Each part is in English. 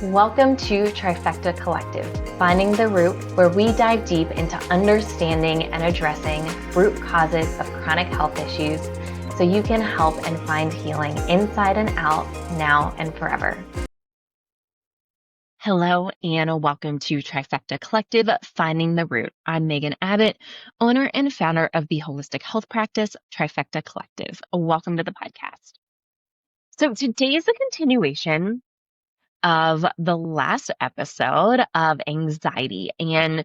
Welcome to Trifecta Collective, Finding the Root, where we dive deep into understanding and addressing root causes of chronic health issues so you can help and find healing inside and out, now and forever. Hello and welcome to Trifecta Collective, Finding the Root. I'm Megan Abbott, owner and founder of the holistic health practice, Trifecta Collective. Welcome to the podcast. So today is a continuation of the last episode of anxiety and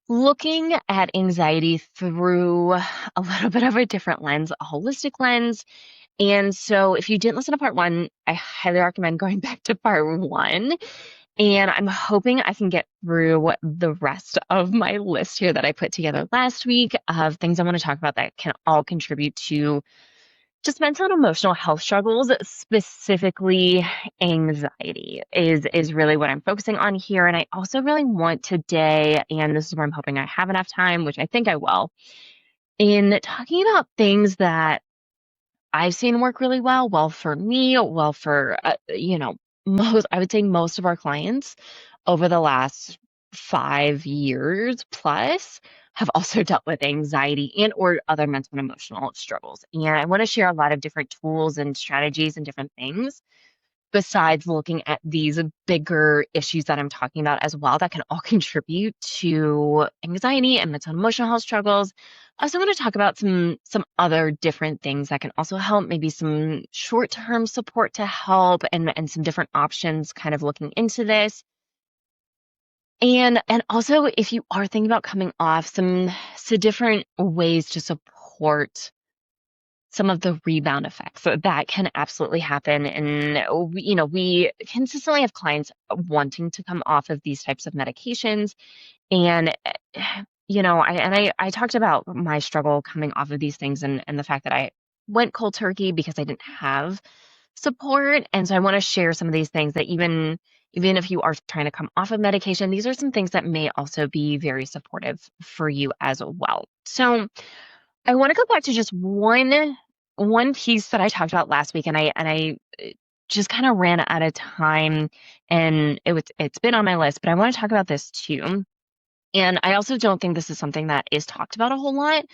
looking at anxiety through a little bit of a different lens, a holistic lens. And so if you didn't listen to part one, I highly recommend going back to part one. And I'm hoping I can get through the rest of my list here that I put together last week of things I want to talk about that can all contribute to just mental and emotional health struggles, specifically anxiety is really what I'm focusing on here. And I also really want today, and this is where I'm hoping I have enough time, which I think I will, in talking about things that I've seen work really well for me, well for, I would say most of our clients over the last 5 years plus have also dealt with anxiety and or other mental and emotional struggles. And I want to share a lot of different tools and strategies and different things besides looking at these bigger issues that I'm talking about as well that can all contribute to anxiety and mental and emotional health struggles. I also want to talk about some other different things that can also help, maybe some short-term support to help and some different options kind of looking into this. And also if you are thinking about coming off some different ways to support some of the rebound effects that can absolutely happen. And, we consistently have clients wanting to come off of these types of medications. And, I talked about my struggle coming off of these things and the fact that I went cold turkey because I didn't have support. And so I want to share some of these things that even if you are trying to come off of medication, these are some things that may also be very supportive for you as well. So I want to go back to just one piece that I talked about last week, and I just kind of ran out of time, and it's been on my list, but I want to talk about this too. And I also don't think this is something that is talked about a whole lot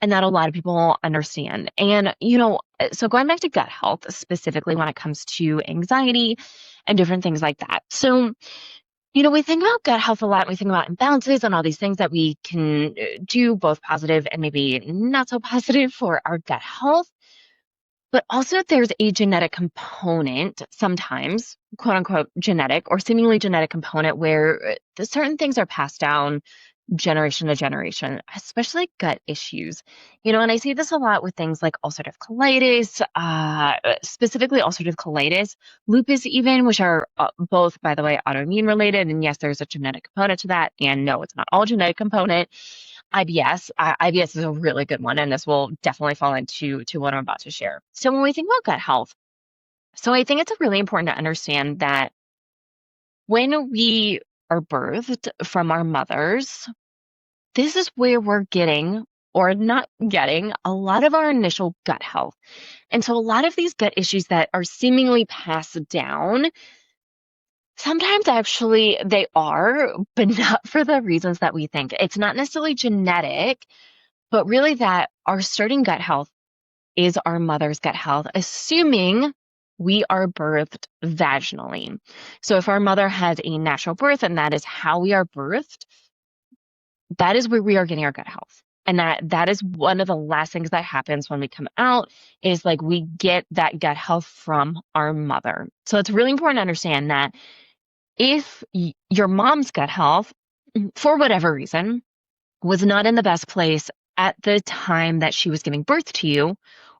and that a lot of people understand. And so going back to gut health specifically when it comes to anxiety and different things like that. So we think about gut health a lot. We think about imbalances and all these things that we can do, both positive and maybe not so positive for our gut health. But also, there's a genetic component, sometimes, quote unquote, genetic or seemingly genetic component, where certain things are passed down generation to generation, especially gut issues. And I see this a lot with things like ulcerative colitis, specifically ulcerative colitis, lupus, even, which are both, by the way, autoimmune related. And yes, there's a genetic component to that. And no, it's not all genetic component. IBS, IBS is a really good one, and this will definitely fall into what I'm about to share. So when we think about gut health, so I think it's really important to understand that when we are birthed from our mothers, this is where we're getting or not getting a lot of our initial gut health. And so a lot of these gut issues that are seemingly passed down, sometimes actually they are, but not for the reasons that we think. It's not necessarily genetic, but really that our starting gut health is our mother's gut health, assuming we are birthed vaginally. So if our mother has a natural birth and that is how we are birthed, that is where we are getting our gut health. And that is one of the last things that happens when we come out is like we get that gut health from our mother. So it's really important to understand that if your mom's gut health, for whatever reason, was not in the best place at the time that she was giving birth to you,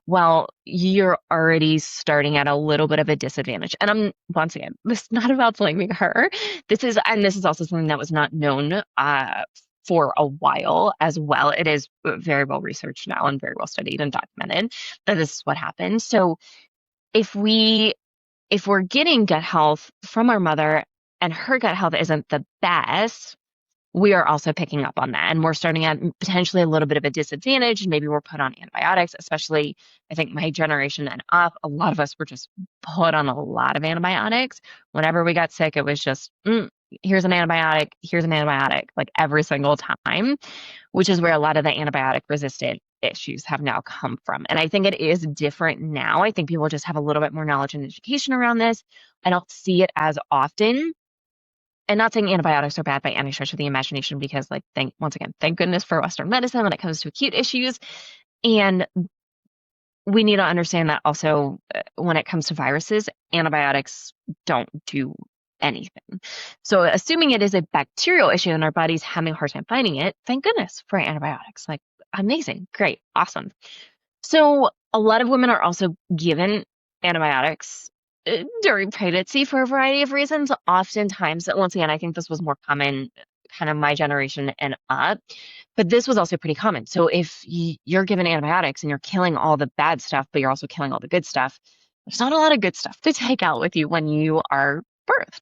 well, you're already starting at a little bit of a disadvantage. And once again, this is not about blaming her. This is also something that was not known for a while as well. It is very well researched now and very well studied and documented that this is what happens. So if we're getting gut health from our mother and her gut health isn't the best, we are also picking up on that. And we're starting at potentially a little bit of a disadvantage. And maybe we're put on antibiotics, especially I think my generation and up, a lot of us were just put on a lot of antibiotics. Whenever we got sick, it was just, here's an antibiotic, like every single time, which is where a lot of the antibiotic resistant issues have now come from. And I think it is different now. I think people just have a little bit more knowledge and education around this. I don't see it as often. And not saying antibiotics are bad by any stretch of the imagination, because like, thank goodness for Western medicine when it comes to acute issues. And we need to understand that also when it comes to viruses, antibiotics don't do anything. So assuming it is a bacterial issue and our body's having a hard time fighting it, thank goodness for antibiotics. Like, amazing, great, awesome. So a lot of women are also given antibiotics during pregnancy for a variety of reasons. Oftentimes, once again, I think this was more common kind of my generation and up, but this was also pretty common. So if you're given antibiotics and you're killing all the bad stuff, but you're also killing all the good stuff, there's not a lot of good stuff to take out with you when you are birthed.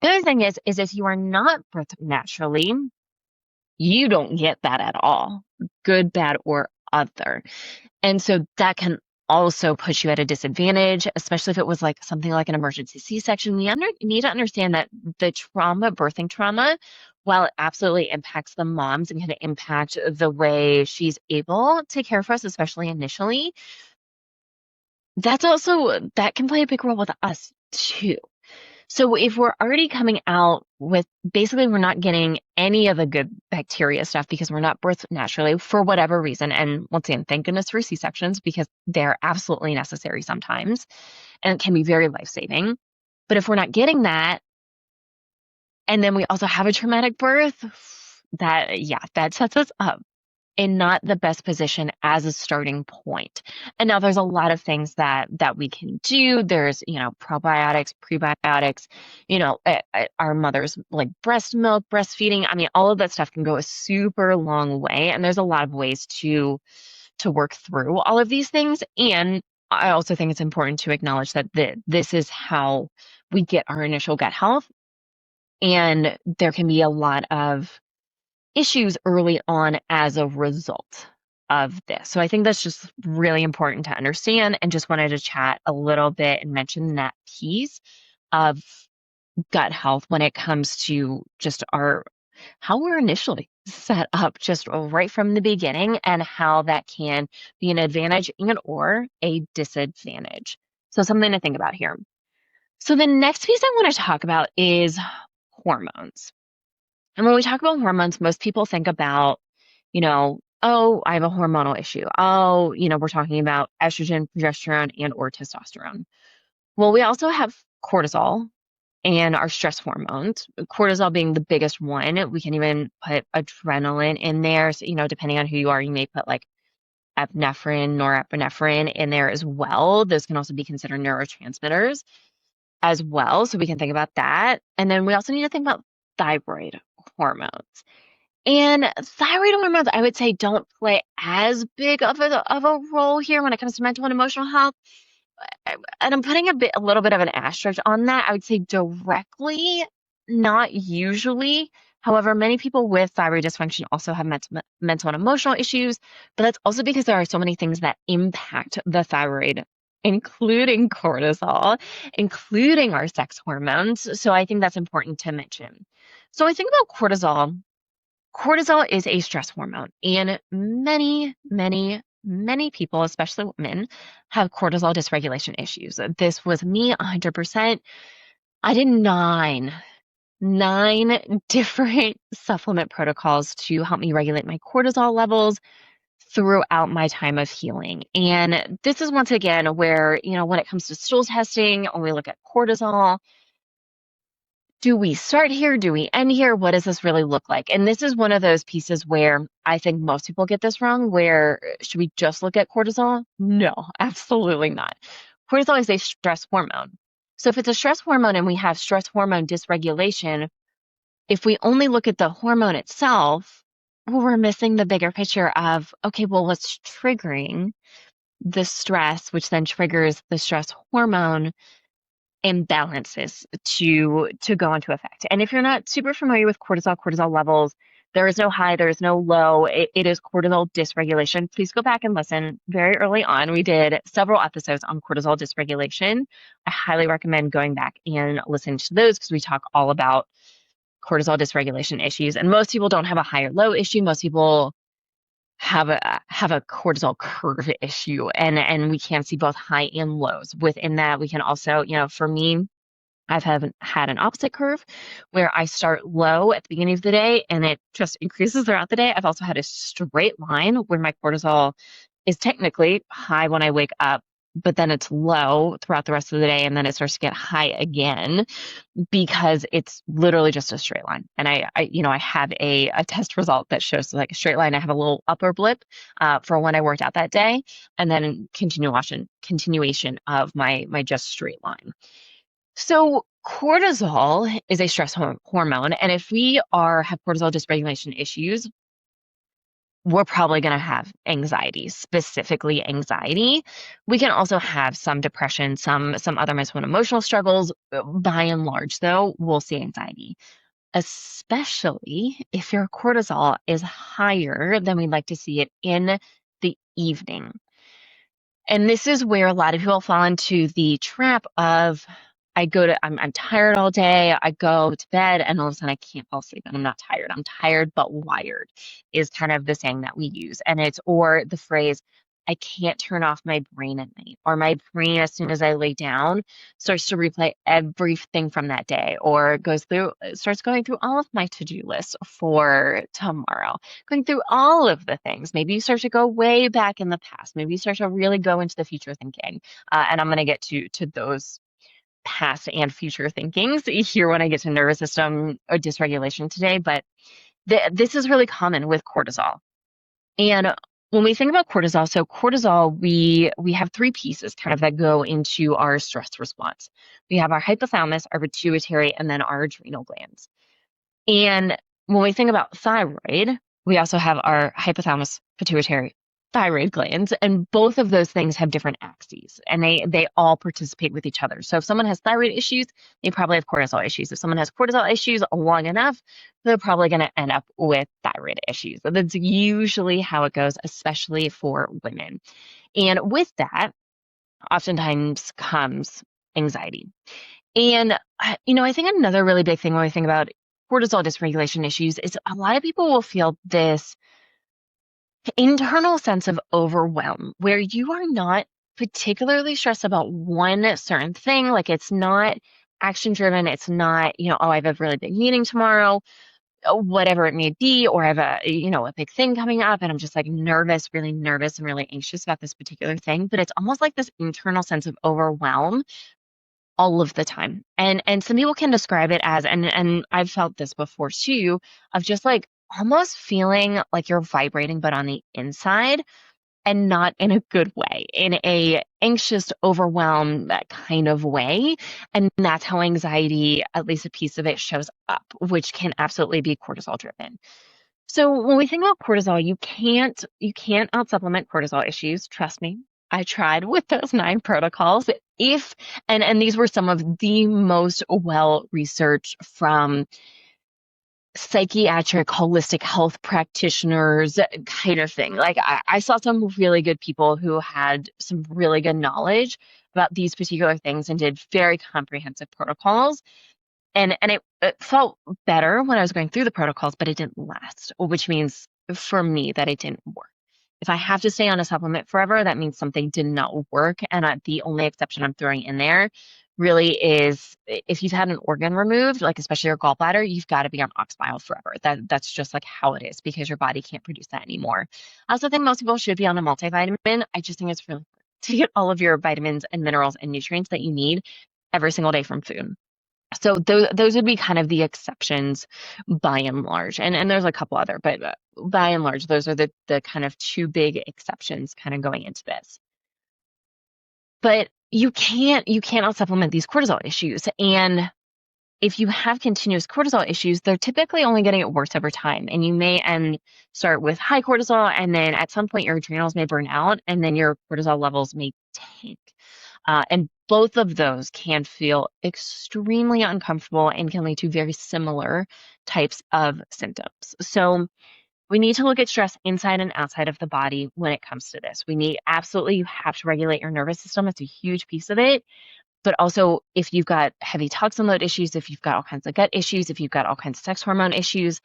The other thing is if you are not birthed naturally, you don't get that at all, good, bad, or other. And so that can also put you at a disadvantage, especially if it was like something like an emergency C-section. We need to understand that the birthing trauma, while it absolutely impacts the moms and can impact the way she's able to care for us, especially initially, that can play a big role with us too. So if we're already coming out with basically we're not getting any of the good bacteria stuff because we're not birthed naturally for whatever reason. And once again, thank goodness for C-sections because they're absolutely necessary sometimes and can be very life-saving. But if we're not getting that, and then we also have a traumatic birth, that sets us up in not the best position as a starting point. And now there's a lot of things that we can do. There's, probiotics, prebiotics, our mother's like breast milk, breastfeeding. I mean, all of that stuff can go a super long way. And there's a lot of ways to work through all of these things. And I also think it's important to acknowledge that this is how we get our initial gut health. And there can be a lot of issues early on as a result of this. So I think that's just really important to understand, and just wanted to chat a little bit and mention that piece of gut health when it comes to just how we're initially set up just right from the beginning, and how that can be an advantage and or a disadvantage. So something to think about here. So the next piece I want to talk about is hormones. And when we talk about hormones, most people think about, oh, I have a hormonal issue. Oh, we're talking about estrogen, progesterone, and or testosterone. Well, we also have cortisol and our stress hormones, cortisol being the biggest one. We can even put adrenaline in there. So, depending on who you are, you may put like epinephrine, norepinephrine in there as well. Those can also be considered neurotransmitters as well. So we can think about that. And then we also need to think about thyroid hormones. And thyroid hormones, I would say, don't play as big of a role here when it comes to mental and emotional health. And I'm putting a little bit of an asterisk on that. I would say directly, not usually. However, many people with thyroid dysfunction also have mental and emotional issues, but that's also because there are so many things that impact the thyroid, including cortisol, including our sex hormones. So I think that's important to mention. So I think about cortisol. Cortisol is a stress hormone, and many, many, many people, especially women, have cortisol dysregulation issues. This was me 100%. I did nine different supplement protocols to help me regulate my cortisol levels throughout my time of healing. And this is once again where, when it comes to stool testing, when we look at cortisol, do we start here? Do we end here? What does this really look like? And this is one of those pieces where I think most people get this wrong, where should we just look at cortisol? No, absolutely not. Cortisol is a stress hormone. So if it's a stress hormone and we have stress hormone dysregulation, if we only look at the hormone itself, well, we're missing the bigger picture of, okay, well, what's triggering the stress, which then triggers the stress hormone imbalances to go into effect. And if you're not super familiar with cortisol levels, there is no high, there is no low. It is cortisol dysregulation. Please go back and listen. Very early on, we did several episodes on cortisol dysregulation. I highly recommend going back and listening to those because we talk all about cortisol dysregulation issues. And most people don't have a high or low issue. Most people have a cortisol curve issue, and we can see both high and lows. Within that, we can also, for me, I've had an opposite curve where I start low at the beginning of the day and it just increases throughout the day. I've also had a straight line where my cortisol is technically high when I wake up, but then it's low throughout the rest of the day, and then it starts to get high again because it's literally just a straight line. And I have a test result that shows like a straight line. I have a little upper blip for when I worked out that day, and then continuation of my just straight line. So cortisol is a stress hormone, and if we have cortisol dysregulation issues, we're probably going to have anxiety, specifically anxiety. We can also have some depression, some other mental and emotional struggles. By and large, though, we'll see anxiety, especially if your cortisol is higher than we'd like to see it in the evening. And this is where a lot of people fall into the trap of I'm tired all day. I go to bed and all of a sudden I can't fall asleep and I'm not tired. I'm tired but wired is kind of the saying that we use. Or the phrase, I can't turn off my brain at night, or my brain, as soon as I lay down, starts to replay everything from that day, or starts going through all of my to-do lists for tomorrow, going through all of the things. Maybe you start to go way back in the past. Maybe you start to really go into the future thinking. And I'm going to get to those past and future thinkings here when I get to nervous system or dysregulation today, but this is really common with cortisol. And when we think about cortisol, so cortisol, we have three pieces kind of that go into our stress response. We have our hypothalamus, our pituitary, and then our adrenal glands. And when we think about thyroid, we also have our hypothalamus, pituitary, thyroid glands, and both of those things have different axes, and they all participate with each other. So if someone has thyroid issues, they probably have cortisol issues. If someone has cortisol issues long enough, they're probably going to end up with thyroid issues. So that's usually how it goes, especially for women. And with that, oftentimes comes anxiety. And I think another really big thing when we think about cortisol dysregulation issues is a lot of people will feel this internal sense of overwhelm where you are not particularly stressed about one certain thing. Like, it's not action driven. It's not, oh, I have a really big meeting tomorrow, whatever it may be, or I have a big thing coming up and I'm just like really nervous and really anxious about this particular thing. But it's almost like this internal sense of overwhelm all of the time. And some people can describe it as, and I've felt this before too, of just like almost feeling like you're vibrating, but on the inside, and not in a good way, in a anxious, overwhelmed, that kind of way. And that's how anxiety, at least a piece of it, shows up, which can absolutely be cortisol driven. So when we think about cortisol, you can't out supplement cortisol issues. Trust me. I tried with those 9 protocols. And these were some of the most well researched from psychiatric holistic health practitioners kind of thing. Like I saw some really good people who had some really good knowledge about these particular things and did very comprehensive protocols. And it felt better when I was going through the protocols, but it didn't last, which means for me that it didn't work. If I have to stay on a supplement forever, that means something did not work. And the only exception I'm throwing in there really is if you've had an organ removed, like especially your gallbladder, you've got to be on ox bile forever. That's just like how it is because your body can't produce that anymore. I also think most people should be on a multivitamin. I just think it's really important to get all of your vitamins and minerals and nutrients that you need every single day from food. So those would be kind of the exceptions by and large. And there's a couple other, but by and large, those are the kind of 2 big exceptions kind of going into this. But you can't out supplement these cortisol issues. And if you have continuous cortisol issues, they're typically only getting it worse over time. And you may start with high cortisol, and then at some point your adrenals may burn out, and then your cortisol levels may tank. And both of those can feel extremely uncomfortable and can lead to very similar types of symptoms. So we need to look at stress inside and outside of the body when it comes to this. You have to regulate your nervous system. It's a huge piece of it. But also, if you've got heavy toxin load issues, if you've got all kinds of gut issues, if you've got all kinds of sex hormone issues,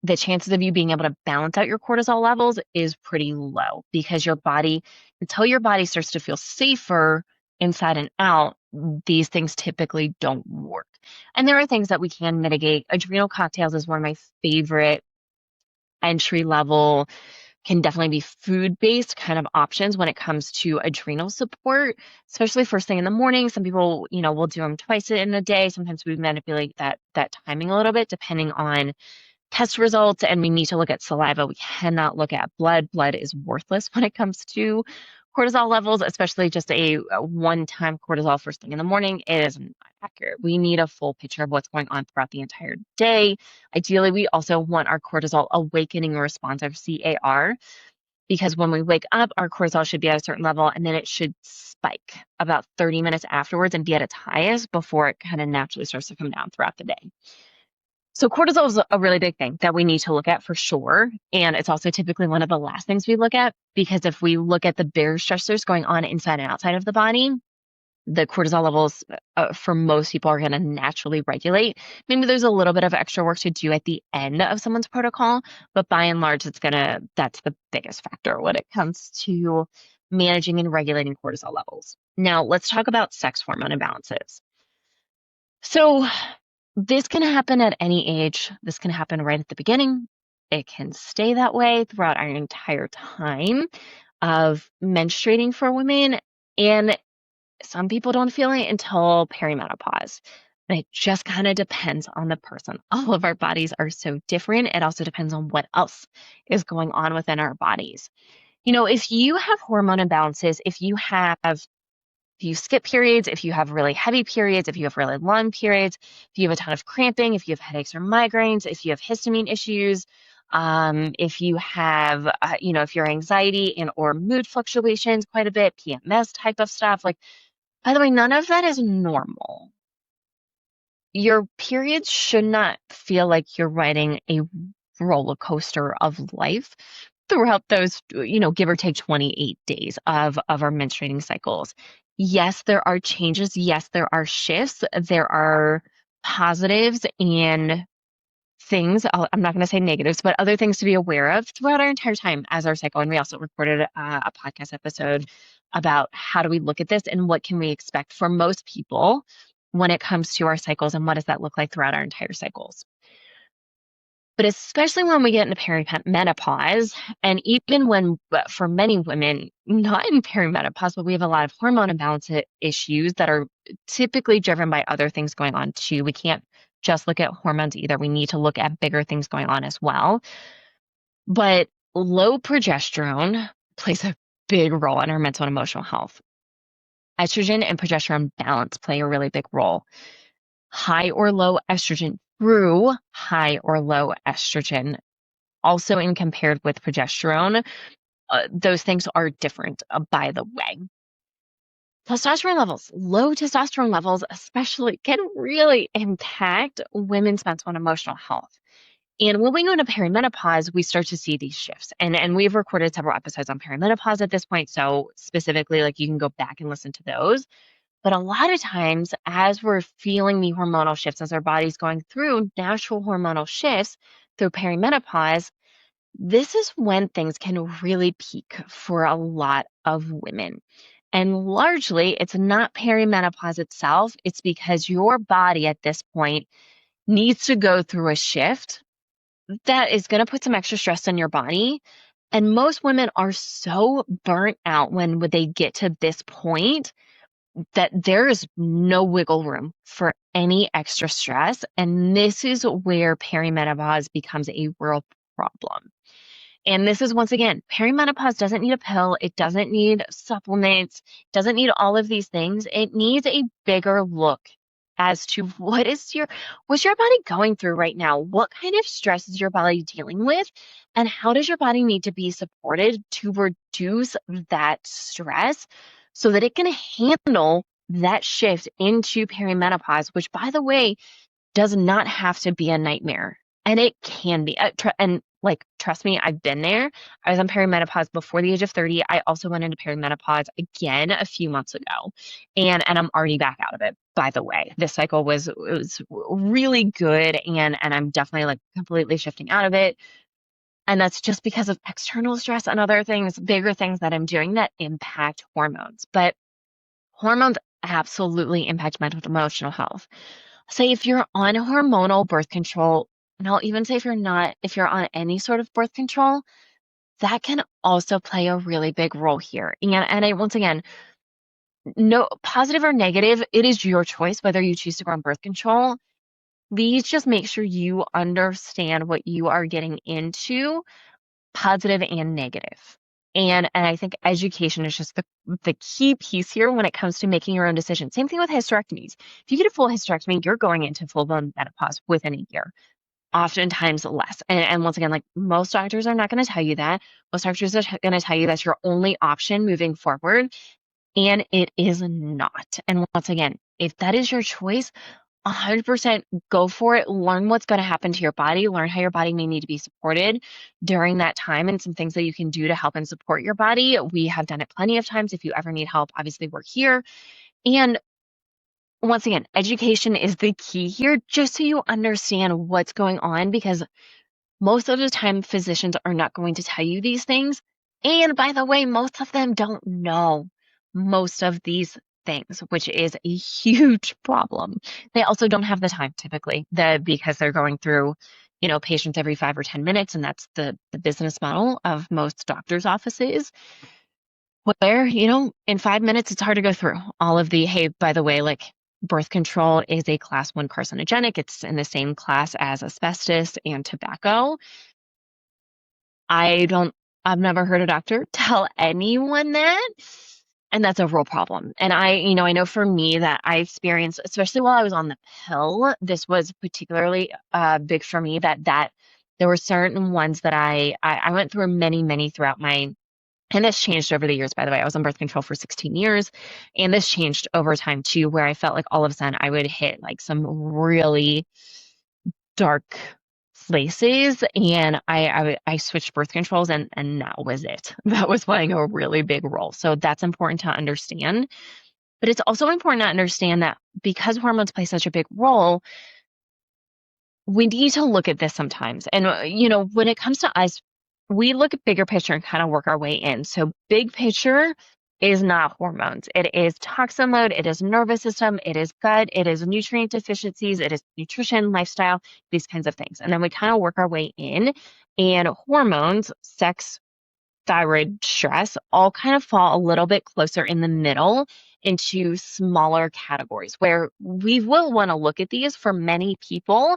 the chances of you being able to balance out your cortisol levels is pretty low because until your body starts to feel safer inside and out, these things typically don't work. And there are things that we can mitigate. Adrenal cocktails is one of my favorite entry level, can definitely be food-based kind of options when it comes to adrenal support, especially first thing in the morning. Some people, will do them twice in a day. Sometimes we manipulate that timing a little bit depending on test results, and we need to look at saliva. We cannot look at blood. Blood is worthless when it comes to cortisol levels, especially just a one-time cortisol first thing in the morning. It is not accurate. We need a full picture of what's going on throughout the entire day. Ideally, we also want our cortisol awakening response, our CAR, because when we wake up, our cortisol should be at a certain level, and then it should spike about 30 minutes afterwards and be at its highest before it kind of naturally starts to come down throughout the day. So cortisol is a really big thing that we need to look at for sure. And it's also typically one of the last things we look at, because if we look at the bigger stressors going on inside and outside of the body, the cortisol levels for most people are going to naturally regulate. Maybe there's a little bit of extra work to do at the end of someone's protocol, but by and large, that's the biggest factor when it comes to managing and regulating cortisol levels. Now, let's talk about sex hormone imbalances. So this can happen at any age. This can happen right at the beginning. It can stay that way throughout our entire time of menstruating for women. And some people don't feel it until perimenopause. And it just kind of depends on the person. All of our bodies are so different. It also depends on what else is going on within our bodies. If you have hormone imbalances, if you skip periods, if you have really heavy periods, if you have really long periods, if you have a ton of cramping, if you have headaches or migraines, if you have histamine issues, if you have, if your anxiety and or mood fluctuations quite a bit, PMS type of stuff, by the way, none of that is normal. Your periods should not feel like you're riding a roller coaster of life throughout those, give or take 28 days of our menstruating cycles. Yes, there are changes. Yes, there are shifts. There are positives and things. I'm not going to say negatives, but other things to be aware of throughout our entire time as our cycle. And we also recorded a podcast episode about how do we look at this and what can we expect for most people when it comes to our cycles and what does that look like throughout our entire cycles. But especially when we get into perimenopause, and even when, for many women, not in perimenopause, but we have a lot of hormone imbalance issues that are typically driven by other things going on too. We can't just look at hormones either. We need to look at bigger things going on as well. But low progesterone plays a big role in our mental and emotional health. Estrogen and progesterone balance play a really big role. High or low estrogen through high or low estrogen, also in compared with progesterone, those things are different, by the way. Testosterone levels, low testosterone levels especially, can really impact women's mental and emotional health. And when we go into perimenopause, we start to see these shifts. And we've recorded several episodes on perimenopause at this point. So specifically, you can go back and listen to those. But a lot of times, as we're feeling the hormonal shifts, as our body's going through natural hormonal shifts through perimenopause, this is when things can really peak for a lot of women. And largely, it's not perimenopause itself. It's because your body at this point needs to go through a shift that is going to put some extra stress on your body. And most women are so burnt out when they get to this point that there is no wiggle room for any extra stress. And this is where perimenopause becomes a real problem. And this is, once again, perimenopause doesn't need a pill. It doesn't need supplements, doesn't need all of these things. It needs a bigger look as to what's your body going through right now? What kind of stress is your body dealing with? And how does your body need to be supported to reduce that stress so that it can handle that shift into perimenopause, which, by the way, does not have to be a nightmare. And it can be. Trust me, I've been there. I was on perimenopause before the age of 30. I also went into perimenopause again a few months ago. And I'm already back out of it, by the way. This cycle was really good, and I'm definitely like completely shifting out of it. And that's just because of external stress and other things, bigger things that I'm doing that impact hormones. But hormones absolutely impact mental and emotional health. Say if you're on hormonal birth control, and I'll even say if you're on any sort of birth control, that can also play a really big role here. Once again, no positive or negative, it is your choice whether you choose to go on birth control. Please just make sure you understand what you are getting into, positive and negative. And I think education is just the key piece here when it comes to making your own decision. Same thing with hysterectomies. If you get a full hysterectomy, you're going into full-blown menopause within a year, oftentimes less. And once again, like most doctors are not going to tell you that. Most doctors are going to tell you that's your only option moving forward, and it is not. And once again, if that is your choice, 100% go for it. Learn what's going to happen to your body. Learn how your body may need to be supported during that time and some things that you can do to help and support your body. We have done it plenty of times. If you ever need help, obviously we're here. And once again, education is the key here, just so you understand what's going on, because most of the time physicians are not going to tell you these things. And by the way, most of them don't know most of these things, which is a huge problem. They also don't have the time typically, because they're going through, patients every 5 or 10 minutes, and that's the business model of most doctors' offices. Where, in 5 minutes, it's hard to go through all of the, hey, by the way, like birth control is a class 1 carcinogenic. It's in the same class as asbestos and tobacco. I've never heard a doctor tell anyone that. And that's a real problem. And I know for me that I experienced, especially while I was on the pill, this was particularly big for me, that there were certain ones that I went through many throughout and this changed over the years, by the way. I was on birth control for 16 years, and this changed over time too, where I felt like all of a sudden I would hit like some really dark places, and I switched birth controls, and that was it. That was playing a really big role. So that's important to understand. But it's also important to understand that because hormones play such a big role, we need to look at this sometimes. And, when it comes to us, we look at bigger picture and kind of work our way in. So big picture is not hormones. It is toxin load. It is nervous system. It is gut. It is nutrient deficiencies. It is nutrition, lifestyle, these kinds of things. And then we kind of work our way in, and hormones, sex, thyroid, stress, all kind of fall a little bit closer in the middle into smaller categories, where we will want to look at these for many people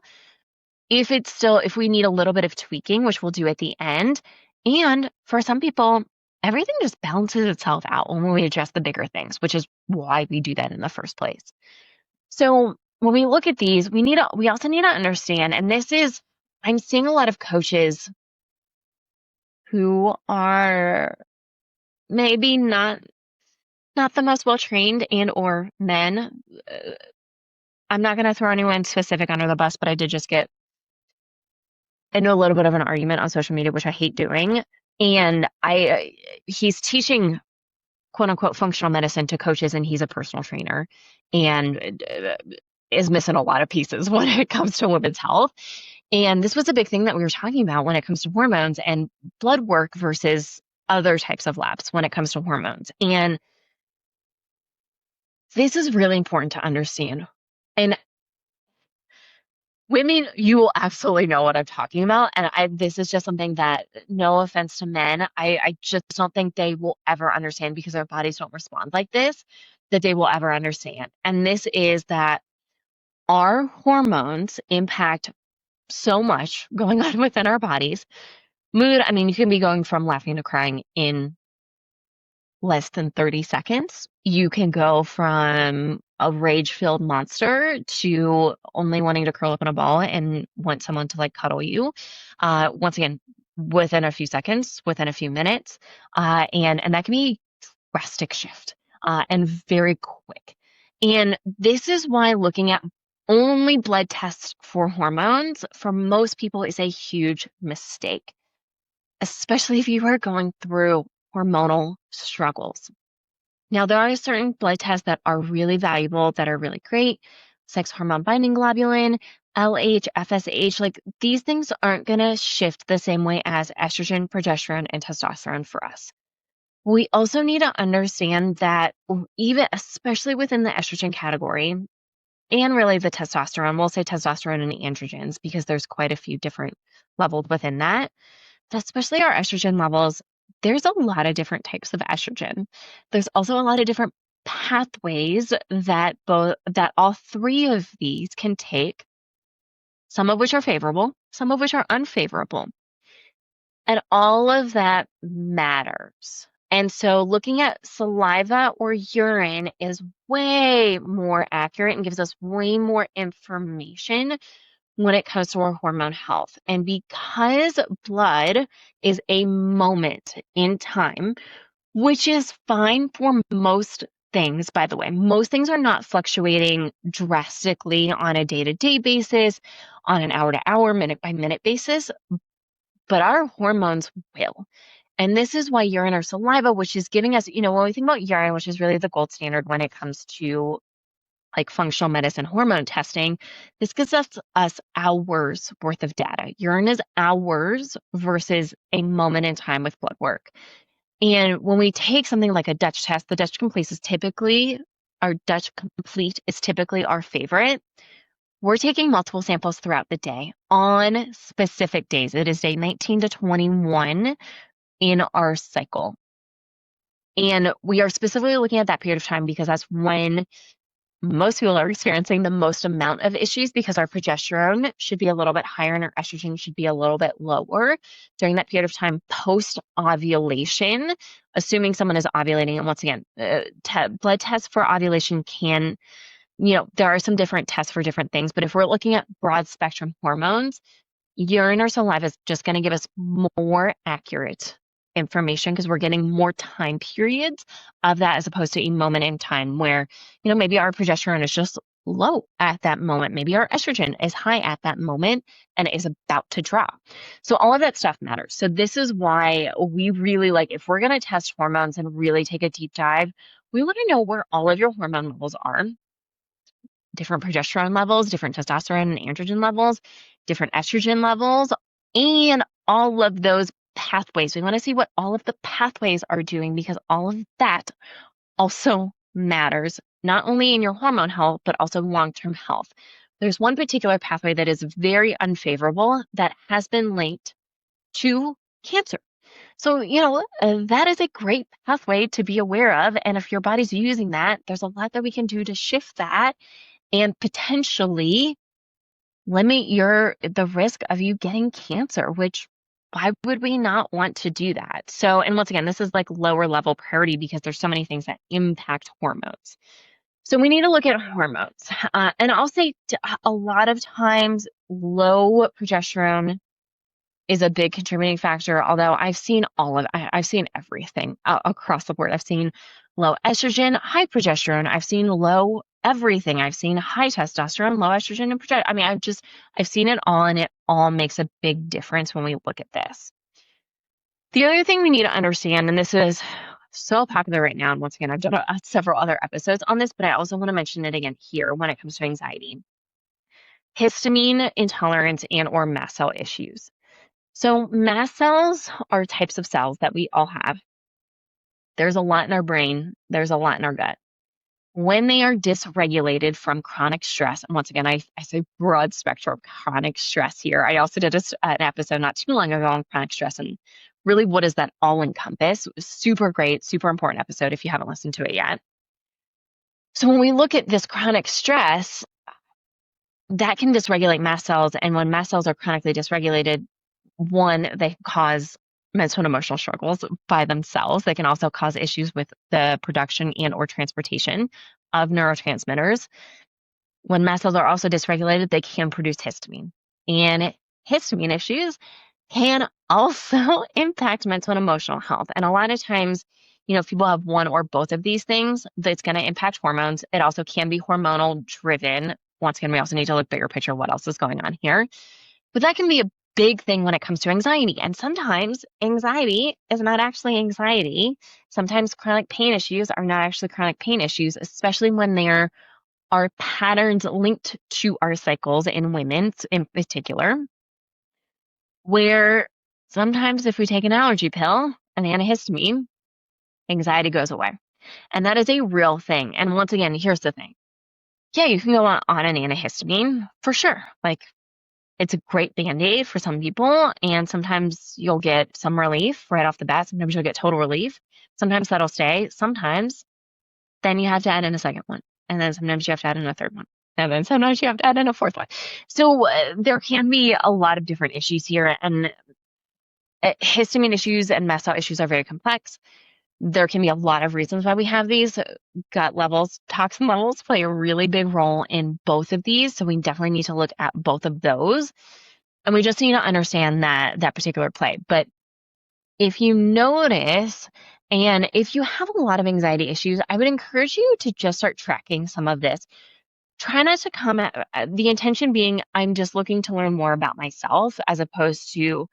if we need a little bit of tweaking, which we'll do at the end. And for some people, everything just balances itself out when we address the bigger things, which is why we do that in the first place. So when we look at these, we also need to understand, and I'm seeing a lot of coaches who are maybe not the most well-trained, and or men. I'm not going to throw anyone specific under the bus, but I did just get into a little bit of an argument on social media, which I hate doing. And he's teaching quote unquote functional medicine to coaches, and he's a personal trainer, and is missing a lot of pieces when it comes to women's health. And this was a big thing that we were talking about when it comes to hormones and blood work versus other types of labs when it comes to hormones. And this is really important to understand. And women, you will absolutely know what I'm talking about. And this is just something that, no offense to men, I just don't think they will ever understand, because their bodies don't respond like this, that they will ever understand. And this is that our hormones impact so much going on within our bodies. Mood, I mean, you can be going from laughing to crying in less than 30 seconds. You can go from a rage-filled monster to only wanting to curl up in a ball and want someone to like cuddle you. Once again, within a few seconds, within a few minutes. And that can be a drastic shift. and very quick. And this is why looking at only blood tests for hormones for most people is a huge mistake, especially if you are going through hormonal struggles. Now, there are certain blood tests that are really valuable, that are really great. Sex hormone binding globulin, LH, FSH, like these things aren't going to shift the same way as estrogen, progesterone, and testosterone for us. We also need to understand that even, especially within the estrogen category, and really the testosterone, we'll say testosterone and androgens because there's quite a few different levels within that. But especially our estrogen levels, there's a lot of different types of estrogen. There's also a lot of different pathways that all three of these can take, some of which are favorable, some of which are unfavorable. And all of that matters. And so looking at saliva or urine is way more accurate and gives us way more information when it comes to our hormone health. And because blood is a moment in time, which is fine for most things, by the way, most things are not fluctuating drastically on a day-to-day basis, on an hour-to-hour, minute-by-minute basis, but our hormones will. And this is why urine or saliva, which is giving us, when we think about urine, which is really the gold standard when it comes to like functional medicine hormone testing, this gives us hours worth of data. Urine is hours versus a moment in time with blood work. And when we take something like a Dutch test, the Dutch Complete is typically our favorite. We're taking multiple samples throughout the day on specific days. It is day 19 to 21 in our cycle. And we are specifically looking at that period of time because that's when most people are experiencing the most amount of issues, because our progesterone should be a little bit higher and our estrogen should be a little bit lower during that period of time post-ovulation, assuming someone is ovulating. And once again, blood tests for ovulation can, there are some different tests for different things, but if we're looking at broad spectrum hormones, urine or saliva is just going to give us more accurate information because we're getting more time periods of that as opposed to a moment in time where, maybe our progesterone is just low at that moment. Maybe our estrogen is high at that moment and is about to drop. So all of that stuff matters. So this is why we really if we're going to test hormones and really take a deep dive, we want to know where all of your hormone levels are. Different progesterone levels, different testosterone and androgen levels, different estrogen levels, and all of those pathways. We want to see what all of the pathways are doing because all of that also matters, not only in your hormone health, but also long-term health. There's one particular pathway that is very unfavorable that has been linked to cancer. So, that is a great pathway to be aware of. And if your body's using that, there's a lot that we can do to shift that and potentially limit the risk of you getting cancer, which why would we not want to do that? So, and once again, this is lower level priority because there's so many things that impact hormones. So we need to look at hormones. And I'll say a lot of times low progesterone is a big contributing factor, although I've seen I've seen everything across the board. I've seen low estrogen, high progesterone. I've seen low everything. I've seen high testosterone, low estrogen, and progesterone. I mean, I've seen it all, and it all makes a big difference when we look at this. The other thing we need to understand, and this is so popular right now, and once again, I've done several other episodes on this, but I also want to mention it again here when it comes to anxiety. Histamine intolerance and or mast cell issues. So mast cells are types of cells that we all have. There's a lot in our brain. There's a lot in our gut. When they are dysregulated from chronic stress, and once again, I say broad spectrum of chronic stress here. I also did an episode not too long ago on chronic stress and really what does that all encompass. It was super great, super important episode if you haven't listened to it yet. So when we look at this chronic stress, that can dysregulate mast cells. And when mast cells are chronically dysregulated, one, they cause mental and emotional struggles by themselves. They can also cause issues with the production and or transportation of neurotransmitters. When mast cells are also dysregulated, they can produce histamine. And histamine issues can also impact mental and emotional health. And a lot of times, if people have one or both of these things, that's going to impact hormones. It also can be hormonal driven. Once again, we also need to look bigger picture, what else is going on here. But that can be a big thing when it comes to anxiety. And sometimes anxiety is not actually anxiety. Sometimes chronic pain issues are not actually chronic pain issues, especially when there are patterns linked to our cycles in women in particular, where sometimes if we take an allergy pill, an antihistamine, anxiety goes away. And that is a real thing. And once again, here's the thing. Yeah, you can go on an antihistamine for sure. Like, it's a great Band-Aid for some people, and sometimes you'll get some relief right off the bat. Sometimes you'll get total relief. Sometimes that'll stay. Sometimes then you have to add in a second one. And then sometimes you have to add in a third one. And then sometimes you have to add in a fourth one. So there can be a lot of different issues here. And histamine issues and mast cell issues are very complex. There can be a lot of reasons why we have these. Gut levels, toxin levels play a really big role in both of these. So we definitely need to look at both of those. And we just need to understand that particular play. But if you notice, and if you have a lot of anxiety issues, I would encourage you to just start tracking some of this. Try not to come at the intention being, I'm just looking to learn more about myself, as opposed to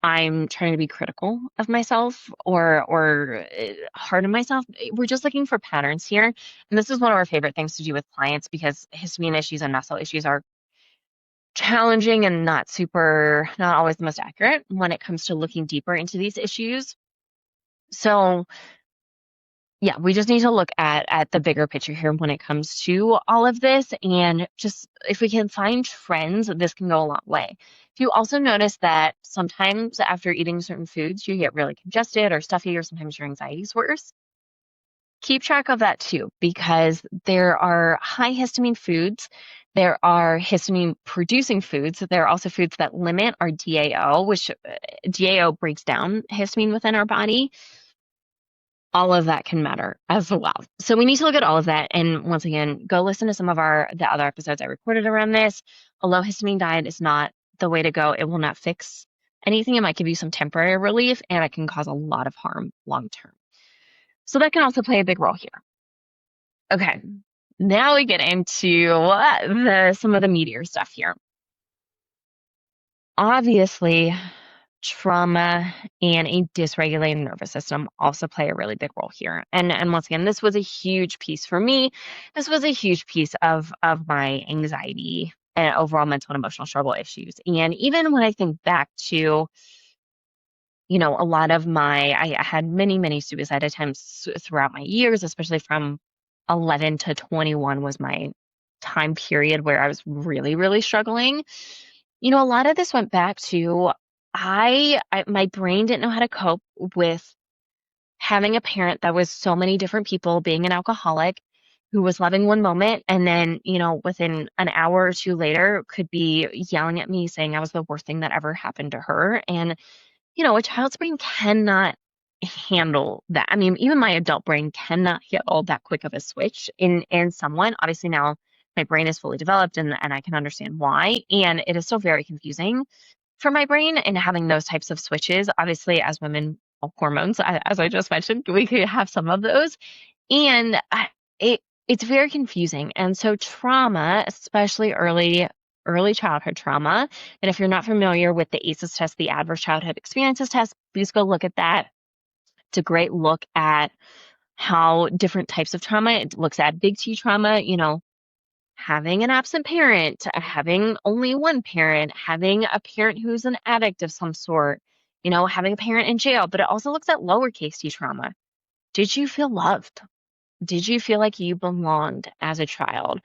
I'm trying to be critical of myself or hard on myself. We're just looking for patterns here. And this is one of our favorite things to do with clients, because histamine issues and mast cell issues are challenging and not always the most accurate when it comes to looking deeper into these issues. So yeah, we just need to look at the bigger picture here when it comes to all of this. And just if we can find trends, this can go a long way. If you also notice that sometimes after eating certain foods, you get really congested or stuffy, or sometimes your anxiety is worse, keep track of that too, because there are high histamine foods. There are histamine producing foods. There are also foods that limit our DAO, which DAO breaks down histamine within our body. All of that can matter as well. So we need to look at all of that. And once again, go listen to some of the other episodes I recorded around this. A low histamine diet is not the way to go. It will not fix anything. It might give you some temporary relief, and it can cause a lot of harm long term. So that can also play a big role here. Okay, now we get into some of the meatier stuff here. Obviously, trauma and a dysregulated nervous system also play a really big role here. And once again, this was a huge piece for me. This was a huge piece of my anxiety and overall mental and emotional struggle issues. And even when I think back to, a lot of I had many suicide attempts throughout my years, especially from 11 to 21 was my time period where I was really, really struggling. A lot of this went back to my brain didn't know how to cope with having a parent that was so many different people, being an alcoholic who was loving one moment, and then, within an hour or two later could be yelling at me saying I was the worst thing that ever happened to her. And, a child's brain cannot handle that. I mean, even my adult brain cannot handle that quick of a switch in someone. Obviously now my brain is fully developed and I can understand why. And it is still very confusing for my brain and having those types of switches. Obviously, as women, hormones, as I just mentioned, we could have some of those. And it's very confusing. And so trauma, especially early childhood trauma, and if you're not familiar with the ACEs test, the Adverse Childhood Experiences test, please go look at that. It's a great look at how different types of trauma, it looks at big T trauma, having an absent parent, having only one parent, having a parent who's an addict of some sort, having a parent in jail. But it also looks at lowercase t trauma. Did you feel loved? Did you feel like you belonged as a child?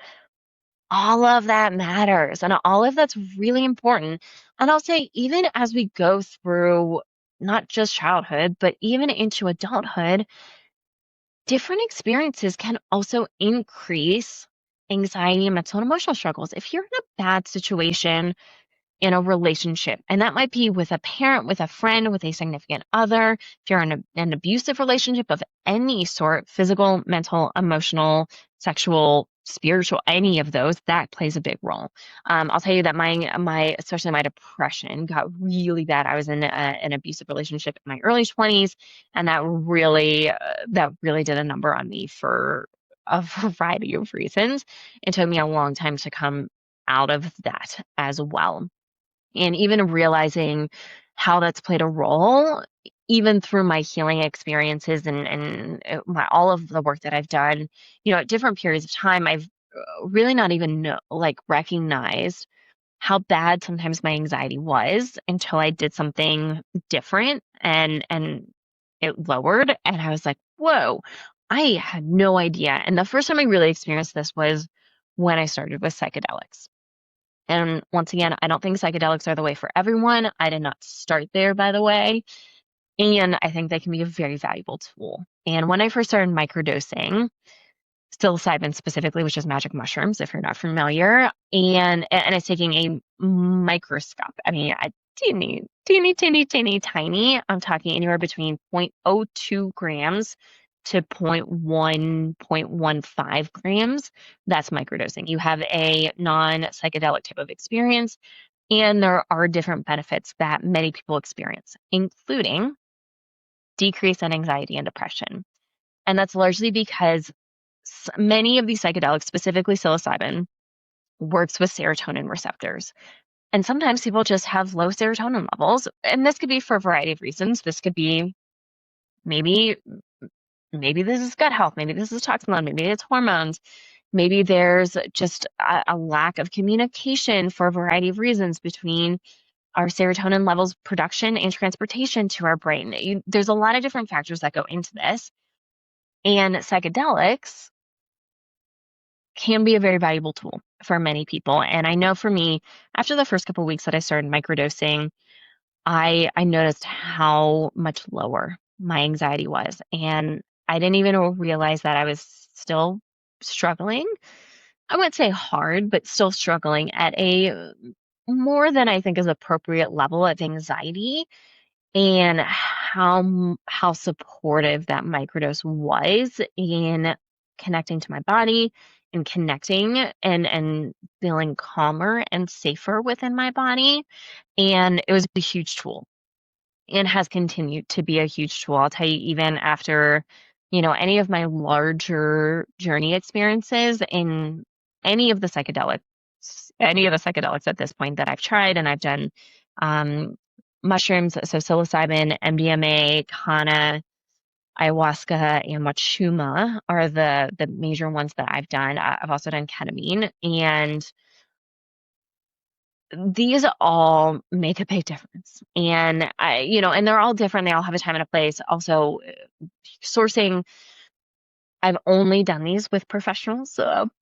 All of that matters, and all of that's really important. And I'll say, even as we go through not just childhood, but even into adulthood, different experiences can also increase anxiety and mental and emotional struggles. If you're in a bad situation in a relationship, and that might be with a parent, with a friend, with a significant other, if you're in an abusive relationship of any sort, physical, mental, emotional, sexual, spiritual, any of those, that plays a big role. I'll tell you that my especially my depression got really bad. I was in an abusive relationship in my early 20s, and that really did a number on me for a variety of reasons. It took me a long time to come out of that as well. And even realizing how that's played a role, even through my healing experiences and all of the work that I've done, at different periods of time, I've really not even recognized how bad sometimes my anxiety was until I did something different and it lowered, and I was like, whoa, I had no idea. And the first time I really experienced this was when I started with psychedelics. And once again, I don't think psychedelics are the way for everyone. I did not start there, by the way. And I think they can be a very valuable tool. And when I first started microdosing, psilocybin specifically, which is magic mushrooms, if you're not familiar, and it's taking a microscope. I mean, teeny, tiny. I'm talking anywhere between zero point zero 0.02 grams to 0.15 grams. That's microdosing. You have a non-psychedelic type of experience, and there are different benefits that many people experience, including decrease in anxiety and depression. And that's largely because many of these psychedelics, specifically psilocybin, works with serotonin receptors. And sometimes people just have low serotonin levels. And this could be for a variety of reasons. This could be maybe this is gut health, maybe this is toxin load, maybe it's hormones, maybe there's just a lack of communication for a variety of reasons between our serotonin levels production and transportation to our brain. There's a lot of different factors that go into this. And psychedelics can be a very valuable tool for many people. And I know for me, after the first couple of weeks that I started microdosing, I noticed how much lower my anxiety was. And I didn't even realize that I was still struggling. I wouldn't say hard, but still struggling at a more than I think is appropriate level of anxiety, and how supportive that microdose was in connecting to my body and connecting and feeling calmer and safer within my body. And it was a huge tool and has continued to be a huge tool. I'll tell you, even after, any of my larger journey experiences in any of the psychedelics, at this point that I've tried, and I've done um, mushrooms, so psilocybin, MDMA, Kana, ayahuasca, and Wachuma are the major ones that I've done. I've also done ketamine, and these all make a big difference. And and they're all different. They all have a time and a place. Also, sourcing, I've only done these with professionals,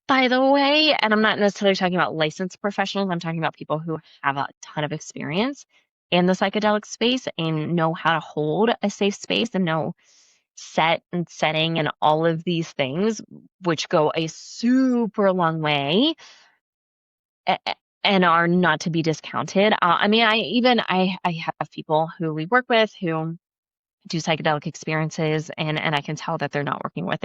by the way, and I'm not necessarily talking about licensed professionals. I'm talking about people who have a ton of experience in the psychedelic space and know how to hold a safe space and know set and setting and all of these things, which go a super long way and are not to be discounted. I mean, I have people who we work with who do psychedelic experiences, and I can tell that they're not working with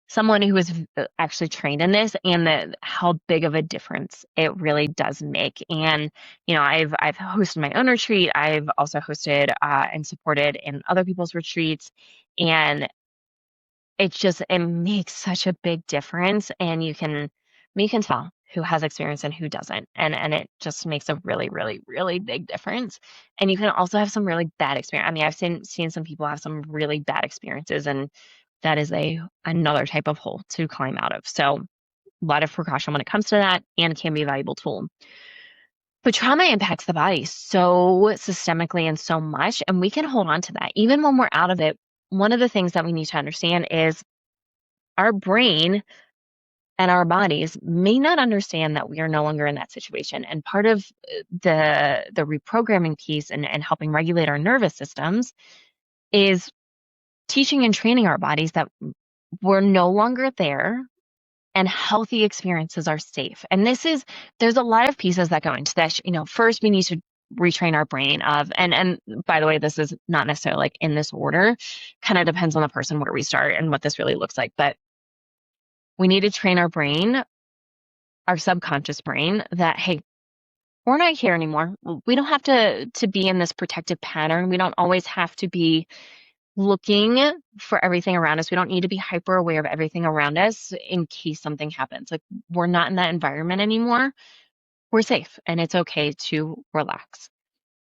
someone who is actually trained in this, and how big of a difference it really does make. And I've hosted my own retreat. I've also hosted and supported in other people's retreats, and it makes such a big difference. And you can tell who has experience and who doesn't, and it just makes a really, really, really big difference. And you can also have some really bad experience. I mean, I've seen some people have some really bad experiences, and that is another type of hole to climb out of. So a lot of precaution when it comes to that, and can be a valuable tool. But trauma impacts the body so systemically and so much, and we can hold on to that even when we're out of it. One of the things that we need to understand is our brain and our bodies may not understand that we are no longer in that situation. And part of the reprogramming piece and helping regulate our nervous systems is teaching and training our bodies that we're no longer there and healthy experiences are safe. And there's a lot of pieces that go into that. First we need to retrain our brain and by the way, this is not necessarily like in this order, kind of depends on the person where we start and what this really looks like. But We need to train our brain, our subconscious brain, that, hey, we're not here anymore. We don't have to be in this protective pattern. We don't always have to be looking for everything around us. We don't need to be hyper aware of everything around us in case something happens. Like, we're not in that environment anymore. We're safe, and it's okay to relax.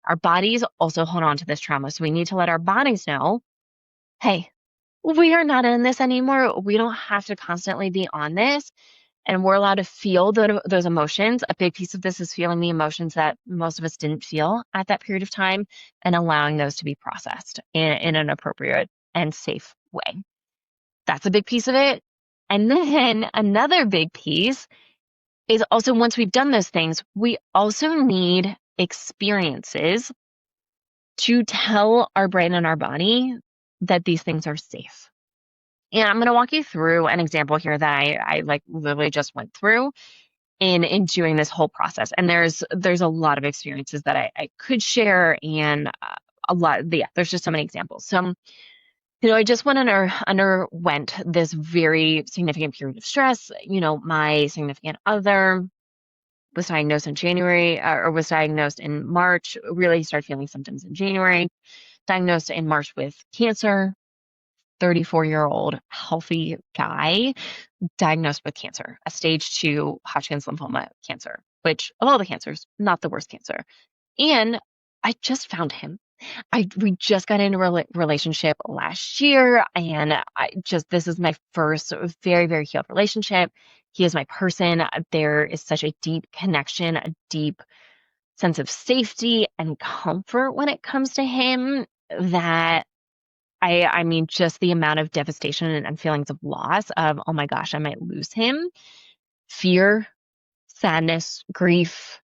Our bodies also hold on to this trauma. So we need to let our bodies know, hey, we are not in this anymore. We don't have to constantly be on this. And we're allowed to feel those emotions. A big piece of this is feeling the emotions that most of us didn't feel at that period of time and allowing those to be processed in an appropriate and safe way. That's a big piece of it. And then another big piece is also, once we've done those things, we also need experiences to tell our brain and our body that these things are safe. And I'm going to walk you through an example here that I like literally just went through in doing this whole process. And there's a lot of experiences that I could share, and there's just so many examples. So, I just underwent this very significant period of stress. My significant other was diagnosed in January, or was diagnosed in March, really started feeling symptoms in January, diagnosed in March with cancer. 34-year-old healthy guy diagnosed with cancer, a stage 2 Hodgkin's lymphoma cancer, which of all the cancers, not the worst cancer. And I just found him. We just got into a relationship last year, and this is my first very, very healed relationship. He is my person. There is such a deep connection, a deep sense of safety and comfort when it comes to him, that I mean, just the amount of devastation and feelings of loss of, oh my gosh, I might lose him, fear, sadness, grief,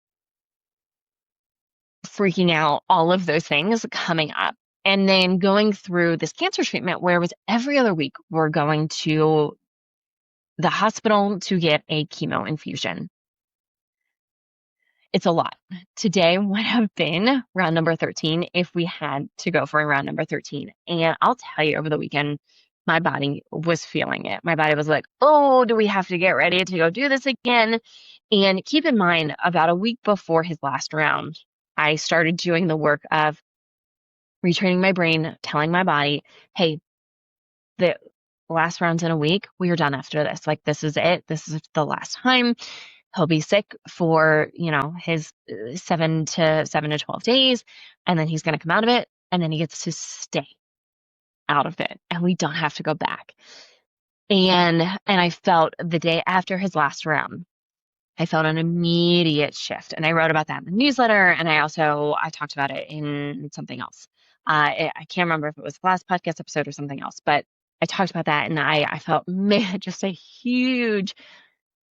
freaking out, all of those things coming up. And then going through this cancer treatment where it was every other week we're going to the hospital to get a chemo infusion. It's a lot. Today would have been round number 13 if we had to go for a round number 13. And I'll tell you, over the weekend, my body was feeling it. My body was like, oh, do we have to get ready to go do this again? And keep in mind, about a week before his last round, I started doing the work of retraining my brain, telling my body, hey, the last round's in a week. We are done after this. Like, this is it. This is the last time. He'll be sick for, his 7 to 12 days, and then he's going to come out of it, and then he gets to stay out of it, and we don't have to go back. And I felt the day after his last round, I felt an immediate shift, and I wrote about that in the newsletter, and I talked about it in something else. I can't remember if it was the last podcast episode or something else, but I talked about that, and I felt, man, just a huge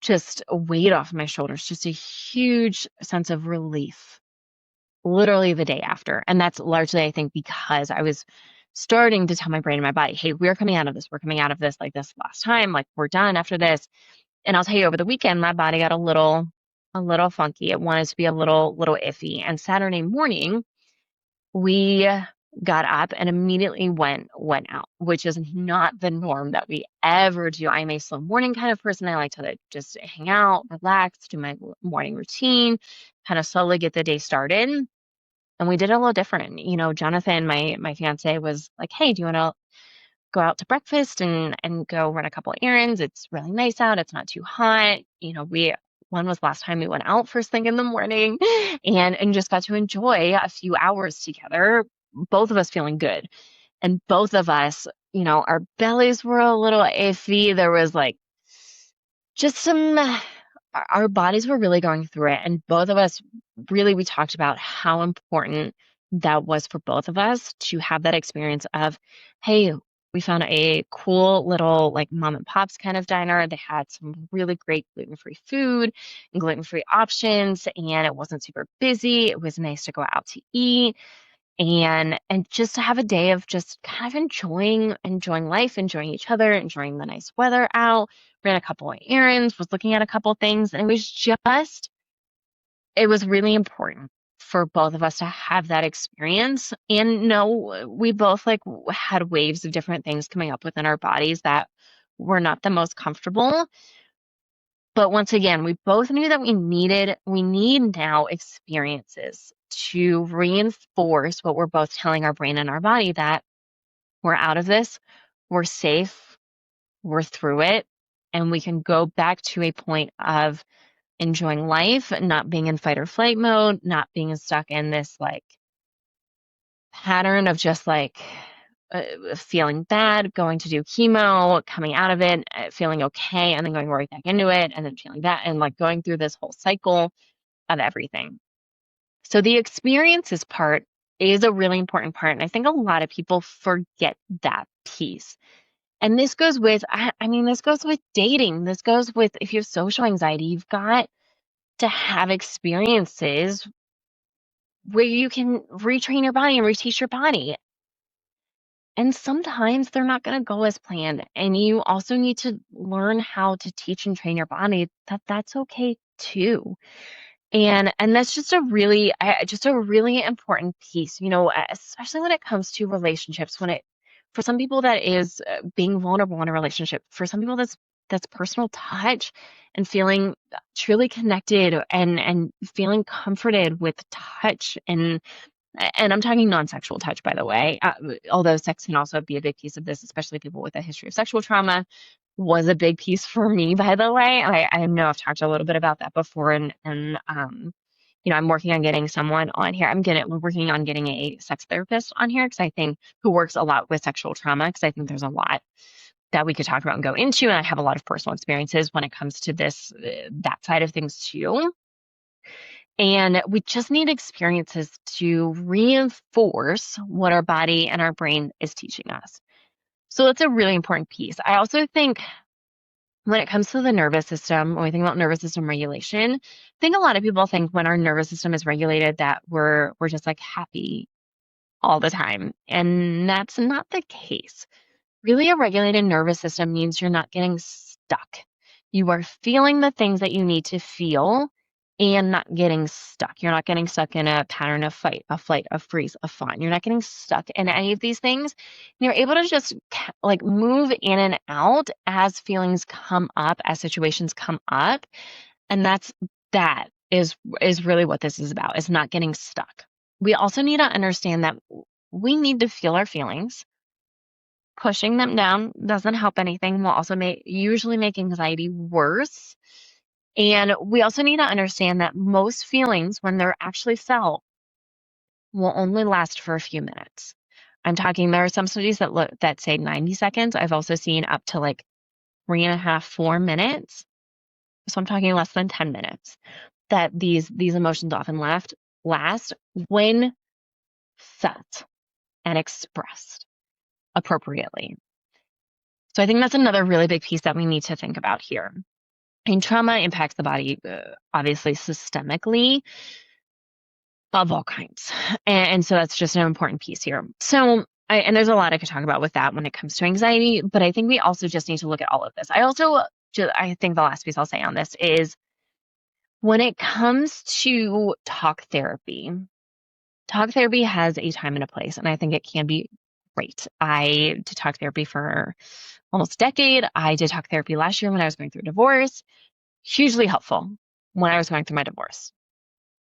just a weight off my shoulders, just a huge sense of relief, literally the day after. And that's largely, I think, because I was starting to tell my brain and my body, hey, we're coming out of this. We're coming out of this like this last time. Like, we're done after this. And I'll tell you, over the weekend, my body got a little funky. It wanted to be a little iffy. And Saturday morning, we got up and immediately went out, which is not the norm that we ever do. I'm a slow morning kind of person. I like to just hang out, relax, do my morning routine, kind of slowly get the day started. And we did it a little different. Jonathan, my fiance, was like, hey, do you want to go out to breakfast and go run a couple errands? It's really nice out. It's not too hot. One was last time we went out first thing in the morning and just got to enjoy a few hours together, both of us feeling good. And both of us, our bellies were a little iffy. There was just our bodies were really going through it. And both of us, really, we talked about how important that was for both of us to have that experience of, hey, we found a cool little mom and pop's kind of diner. They had some really great gluten-free food and gluten-free options, and it wasn't super busy. It was nice to go out to eat and just to have a day of just kind of enjoying life, enjoying each other, enjoying the nice weather out. Ran a couple of errands, was looking at a couple things, and it was really important for both of us to have that experience. And no, we both had waves of different things coming up within our bodies that were not the most comfortable. But once again, we both knew that we need now experiences to reinforce what we're both telling our brain and our body, that we're out of this, we're safe, we're through it, and we can go back to a point of enjoying life, not being in fight or flight mode, not being stuck in this like pattern of just like feeling bad, going to do chemo, coming out of it, feeling okay, and then going right back into it, and then feeling that, and like going through this whole cycle of everything. So the experiences part is a really important part. And I think a lot of people forget that piece. And this goes with, I mean, this goes with dating. This goes with if you have social anxiety, you've got to have experiences where you can retrain your body and reteach your body. And sometimes they're not going to go as planned. And you also need to learn how to teach and train your body that that's okay too. And that's just a really important piece, especially when it comes to relationships. For some people that is being vulnerable in a relationship. For some people that's personal touch and feeling truly connected and feeling comforted with touch, and I'm talking non-sexual touch, by the way, although sex can also be a big piece of this, especially people with a history of sexual trauma was a big piece for me, by the way. I know I've talked a little bit about that before, and I'm working on getting someone on here. We're working on getting a sex therapist on here, because I think who works a lot with sexual trauma, because I think there's a lot that we could talk about and go into, and I have a lot of personal experiences when it comes to this, that side of things too. And we just need experiences to reinforce what our body and our brain is teaching us. So that's a really important piece. I also think when it comes to the nervous system, when we think about nervous system regulation, I think a lot of people think when our nervous system is regulated that we're just like happy all the time. And that's not the case. Really, a regulated nervous system means you're not getting stuck. You are feeling the things that you need to feel and not getting stuck. You're not getting stuck in a pattern of fight, a flight, a freeze, a fawn. You're not getting stuck in any of these things. You're able to just like move in and out as feelings come up, as situations come up. And that is really what this is about, is not getting stuck. We also need to understand that we need to feel our feelings. Pushing them down doesn't help anything, will also usually make anxiety worse. And we also need to understand that most feelings, when they're actually felt, will only last for a few minutes. I'm talking, there are some studies that say 90 seconds. I've also seen up to like 3.5, 4 minutes. So I'm talking less than 10 minutes, that these emotions often last when felt and expressed appropriately. So I think that's another really big piece that we need to think about here. And trauma impacts the body, obviously, systemically, of all kinds. And so that's just an important piece here. So, and there's a lot I could talk about with that when it comes to anxiety, but I think we also just need to look at all of this. I think the last piece I'll say on this is when it comes to talk therapy has a time and a place, and I think it can be great. I did talk therapy for almost a decade. I did talk therapy last year when I was going through a divorce. Hugely helpful when I was going through my divorce.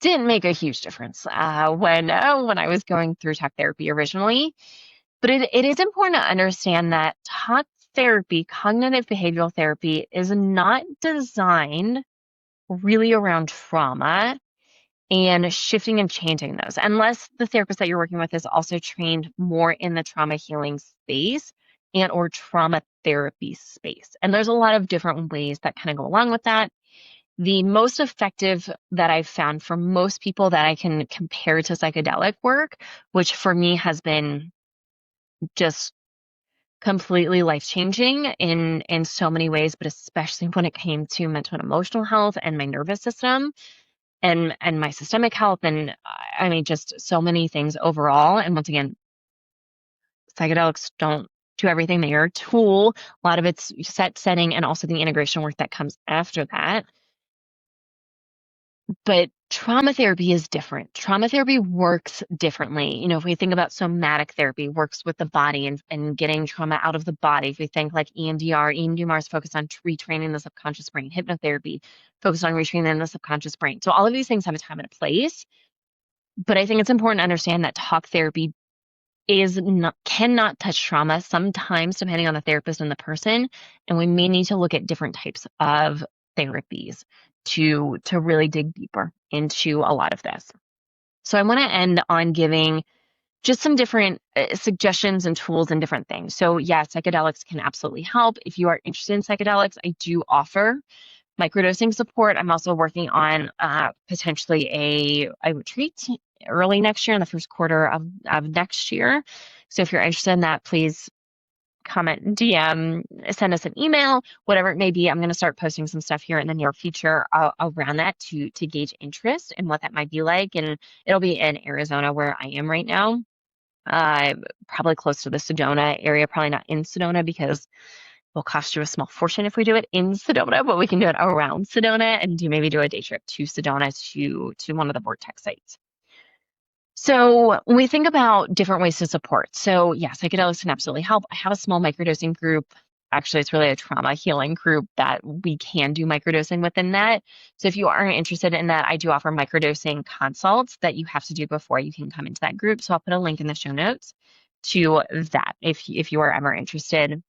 Didn't make a huge difference when I was going through talk therapy originally. But it is important to understand that talk therapy, cognitive behavioral therapy, is not designed really around trauma and shifting and changing those, unless the therapist that you're working with is also trained more in the trauma healing space and or trauma therapy space. And there's a lot of different ways that kind of go along with that. The most effective that I've found for most people that I can compare to psychedelic work, which for me has been just completely life-changing in so many ways, but especially when it came to mental and emotional health and my nervous system and my systemic health, and I mean just so many things overall. And once again, psychedelics don't do everything. They are a tool. A lot of it's setting and also the integration work that comes after that. But Trauma therapy is different. Trauma therapy works differently. If we think about somatic therapy, works with the body and getting trauma out of the body. If we think like EMDR is focused on retraining the subconscious brain. Hypnotherapy, focused on retraining the subconscious brain. So all of these things have a time and a place. But I think it's important to understand that talk therapy cannot touch trauma sometimes, depending on the therapist and the person. And we may need to look at different types of therapies to really dig deeper into a lot of this. So I want to end on giving just some different suggestions and tools and different things. So yeah, psychedelics can absolutely help. If you are interested in psychedelics, I do offer microdosing support. I'm also working on potentially a retreat early next year, in the first quarter of next year. So if you're interested in that, please comment, DM, send us an email, whatever it may be. I'm going to start posting some stuff here in the near future around that to gauge interest and what that might be like. And it'll be in Arizona, where I am right now. Probably close to the Sedona area, probably not in Sedona, because will cost you a small fortune if we do it in Sedona, but we can do it around Sedona and maybe do a day trip to Sedona to one of the Vortex sites. So when we think about different ways to support, so yeah, psychedelics can absolutely help. I have a small microdosing group. Actually, it's really a trauma healing group that we can do microdosing within that. So if you are interested in that, I do offer microdosing consults that you have to do before you can come into that group. So I'll put a link in the show notes to that if you are ever interested.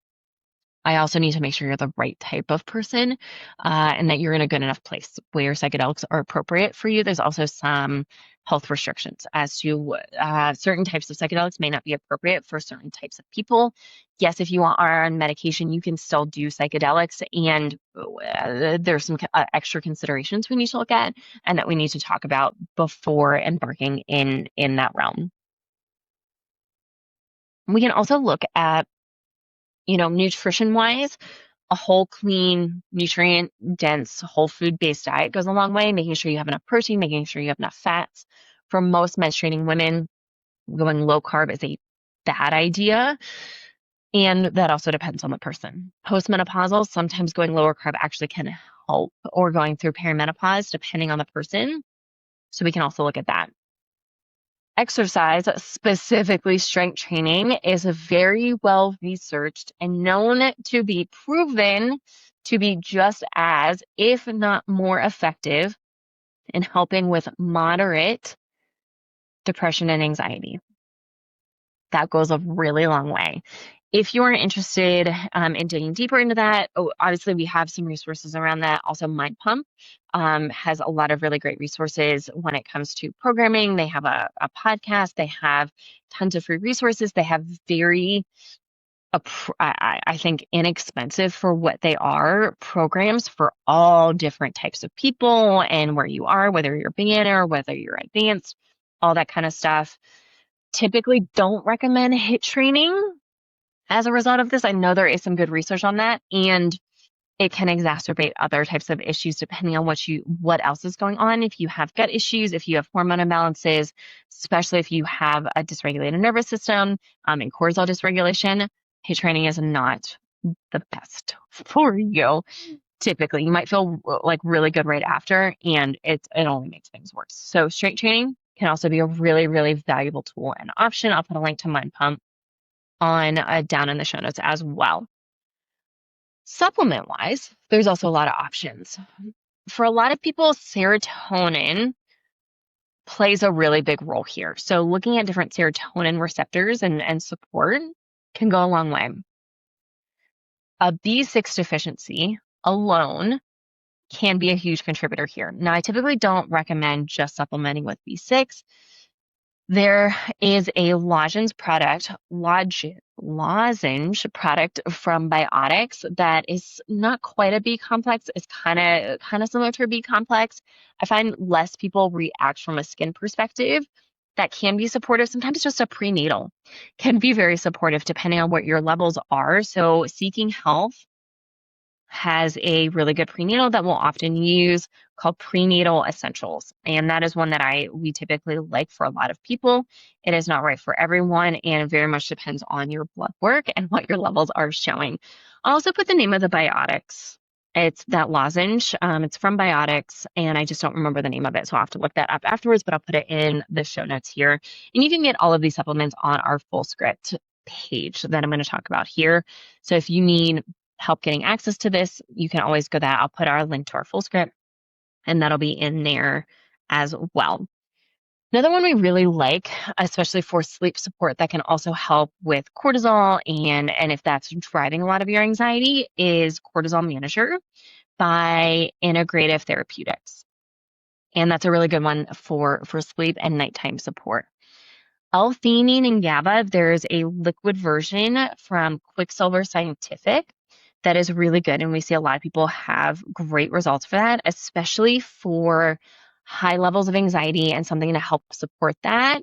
I also need to make sure you're the right type of person and that you're in a good enough place where psychedelics are appropriate for you. There's also some health restrictions as to certain types of psychedelics may not be appropriate for certain types of people. Yes, if you are on medication, you can still do psychedelics, and there's some extra considerations we need to look at and that we need to talk about before embarking in that realm. We can also look at nutrition wise, a whole, clean, nutrient dense, whole food based diet goes a long way, making sure you have enough protein, making sure you have enough fats. For most menstruating women, going low carb is a bad idea. And that also depends on the person. Postmenopausal, sometimes going lower carb actually can help, or going through perimenopause, depending on the person. So we can also look at that. Exercise, specifically strength training, is very well researched and known to be proven to be just as, if not more effective, in helping with moderate depression and anxiety. That goes a really long way. If you're interested in digging deeper into that, obviously we have some resources around that. Also, Mind Pump has a lot of really great resources when it comes to programming. They have a podcast. They have tons of free resources. They have very, I think, inexpensive for what they are, programs for all different types of people and where you are, whether you're beginner, whether you're advanced, all that kind of stuff. Typically don't recommend HIIT training as a result of this. I know there is some good research on that, and it can exacerbate other types of issues depending on what else is going on. If you have gut issues, if you have hormone imbalances, especially if you have a dysregulated nervous system and cortisol dysregulation, HIIT training is not the best for you. Typically, you might feel like really good right after, and it only makes things worse. So strength training can also be a really, really valuable tool and option. I'll put a link to Mind Pump on down in the show notes as well. Supplement wise, there's also a lot of options. For a lot of people, serotonin plays a really big role here. So looking at different serotonin receptors and support can go a long way. A B6 deficiency alone can be a huge contributor here. Now, I typically don't recommend just supplementing with B6. There is a lozenge product from Biotics that is not quite a B complex. It's kind of similar to a B complex. I find less people react from a skin perspective. That can be supportive. Sometimes just a prenatal can be very supportive depending on what your levels are. So Seeking Health has a really good prenatal that we'll often use called Prenatal Essentials. And that is one that we typically like for a lot of people. It is not right for everyone, and it very much depends on your blood work and what your levels are showing. I'll also put the name of the Biotics It's that lozenge. It's from Biotics, and I just don't remember the name of it, so I'll have to look that up afterwards, but I'll put it in the show notes here. And you can get all of these supplements on our Fullscript page that I'm going to talk about here. So if you need help getting access to this, you can always go that. I'll put our link to our Fullscript, and that'll be in there as well. Another one we really like, especially for sleep support that can also help with cortisol and if that's driving a lot of your anxiety, is Cortisol Manager by Integrative Therapeutics. And that's a really good one for sleep and nighttime support. L-theanine and GABA, there's a liquid version from Quicksilver Scientific that is really good. And we see a lot of people have great results for that, especially for high levels of anxiety and something to help support that,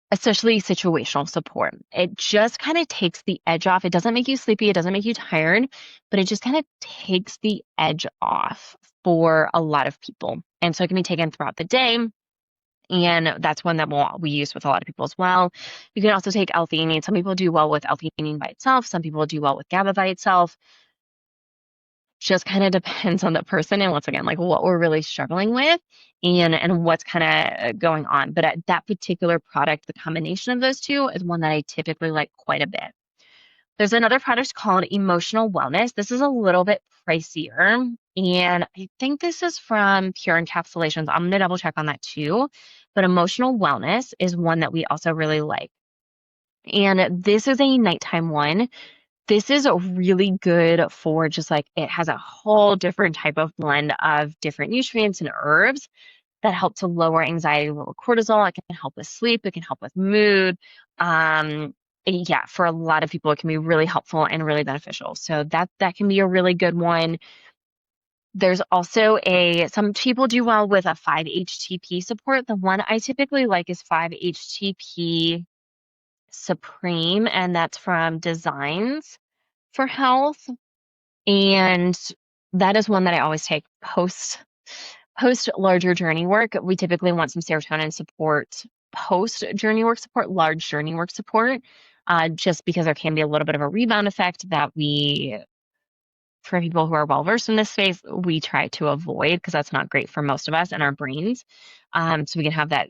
especially situational support. It just kind of takes the edge off. It doesn't make you sleepy. It doesn't make you tired, but it just kind of takes the edge off for a lot of people. And so it can be taken throughout the day. And that's one that we use with a lot of people as well. You can also take L-theanine. Some people do well with L-theanine by itself. Some people do well with GABA by itself. Just kind of depends on the person and once again, like what we're really struggling with and what's kind of going on. But at that particular product, the combination of those two is one that I typically like quite a bit. There's another product called Emotional Wellness. This is a little bit pricier, and I think this is from Pure Encapsulations. I'm going to double check on that too. But Emotional Wellness is one that we also really like. And this is a nighttime one. This is really good for just like, it has a whole different type of blend of different nutrients and herbs that help to lower anxiety, lower cortisol. It can help with sleep. It can help with mood. Yeah, for a lot of people, it can be really helpful and really beneficial. So that can be a really good one. There's also some people do well with a 5-HTP support. The one I typically like is 5-HTP Supreme, and that's from Designs for Health. And that is one that I always take post larger journey work. We typically want some serotonin support post journey work support, large journey work support, just because there can be a little bit of a rebound effect that for people who are well versed in this space, we try to avoid because that's not great for most of us and our brains. So we can have that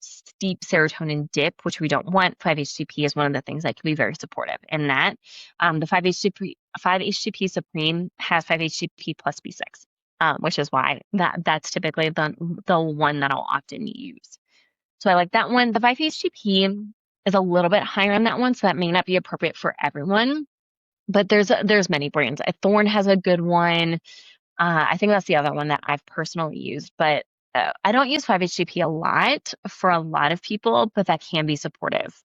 steep serotonin dip, which we don't want. 5-HTP is one of the things that can be very supportive in that. The 5-HTP Supreme has 5-HTP plus B6, which is why that's typically the one that I'll often use. So I like that one. The 5-HTP is a little bit higher on that one, so that may not be appropriate for everyone. But there's many brands. Thorne has a good one. I think that's the other one that I've personally used, but I don't use 5-HTP a lot for a lot of people, but that can be supportive.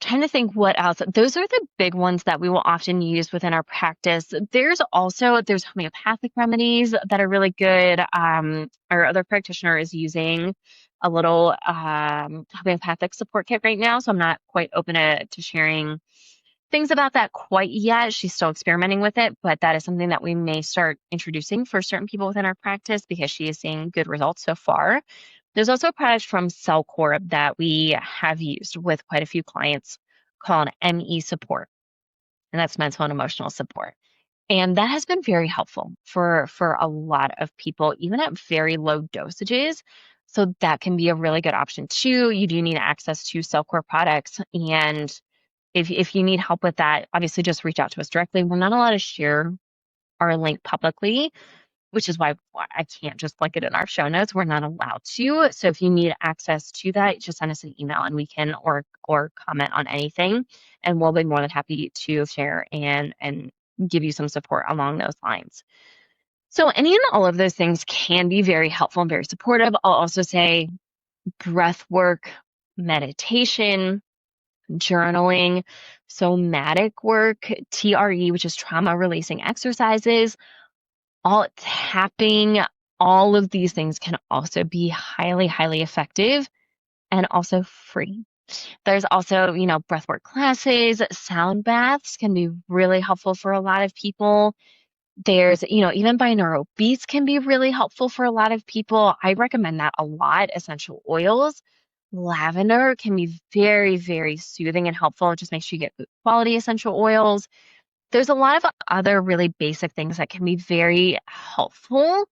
Trying to think what else. Those are the big ones that we will often use within our practice. There's homeopathic remedies that are really good. Our other practitioner is using a little homeopathic support kit right now, so I'm not quite open to sharing things about that quite yet. She's still experimenting with it, but that is something that we may start introducing for certain people within our practice because she is seeing good results so far. There's also a product from CellCorp that we have used with quite a few clients called ME Support, and that's mental and emotional support. And that has been very helpful for a lot of people, even at very low dosages. So that can be a really good option too. You do need access to CellCorp products, and if you need help with that, obviously just reach out to us directly. We're not allowed to share our link publicly, which is why I can't just link it in our show notes. We're not allowed to. So if you need access to that, just send us an email and we can or comment on anything, and we'll be more than happy to share and give you some support along those lines. So any and all of those things can be very helpful and very supportive. I'll also say breath work, meditation, journaling, somatic work, TRE, which is trauma releasing exercises, all tapping, all of these things can also be highly, highly effective and also free. There's also, breathwork classes, sound baths can be really helpful for a lot of people. There's, even binaural beats can be really helpful for a lot of people. I recommend that a lot. Essential oils. Lavender can be very, very soothing and helpful. It just makes sure you get good quality essential oils. there's a lot of other really basic things that can be very helpful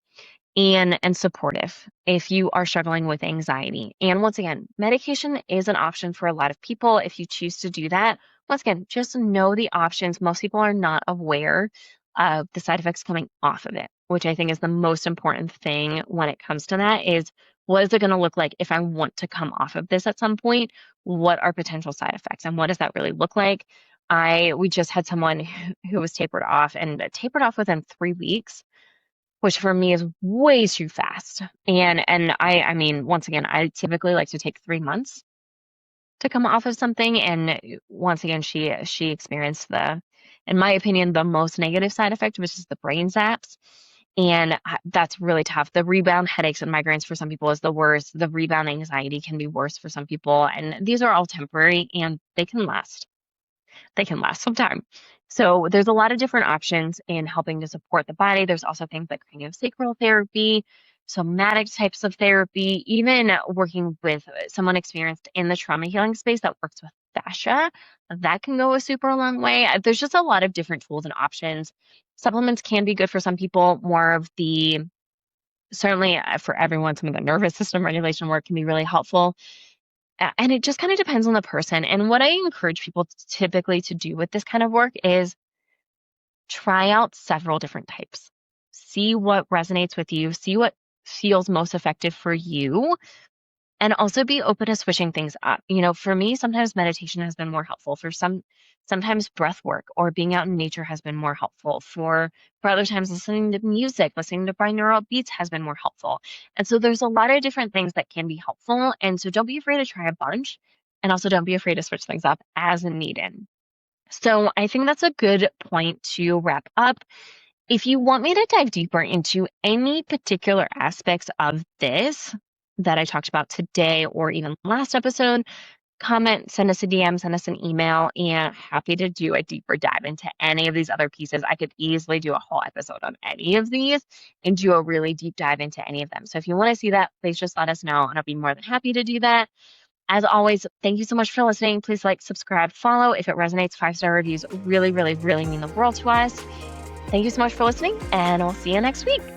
and supportive if you are struggling with anxiety. And once again, medication is an option for a lot of people if you choose to do that. Once again, just know the options. Most people are not aware of the side effects coming off of it, which I think is the most important thing when it comes to that is what is it going to look like if I want to come off of this at some point? What are potential side effects and what does that really look like? We just had someone who was tapered off and tapered off within 3 weeks, which for me is way too fast. And I mean, once again, I typically like to take 3 months to come off of something. And once again, she experienced in my opinion, the most negative side effect, which is the brain zaps. And that's really tough. The rebound headaches and migraines for some people is the worst. The rebound anxiety can be worse for some people. And these are all temporary and they can last some time. So there's a lot of different options in helping to support the body. There's also things like craniosacral therapy, somatic types of therapy, even working with someone experienced in the trauma healing space that works with fascia. That can go a super long way. There's just a lot of different tools and options. Supplements can be good for some people. More of the certainly for everyone, some of the nervous system regulation work can be really helpful. And it just kind of depends on the person. And what I encourage people typically to do with this kind of work is try out several different types. See what resonates with you, see what feels most effective for you, and also be open to switching things up. For me, sometimes meditation has been more helpful. Sometimes breath work or being out in nature has been more helpful. For other times, listening to music, listening to binaural beats has been more helpful. And so there's a lot of different things that can be helpful. And so don't be afraid to try a bunch, and also don't be afraid to switch things up as needed. So I think that's a good point to wrap up. If you want me to dive deeper into any particular aspects of this that I talked about today or even last episode, comment, send us a DM, send us an email, and happy to do a deeper dive into any of these other pieces. I could easily do a whole episode on any of these and do a really deep dive into any of them. So if you want to see that, please just let us know, and I'll be more than happy to do that. As always, thank you so much for listening. Please like, subscribe, follow. If it resonates, 5-star reviews really, really, really mean the world to us. Thank you so much for listening, and we'll see you next week.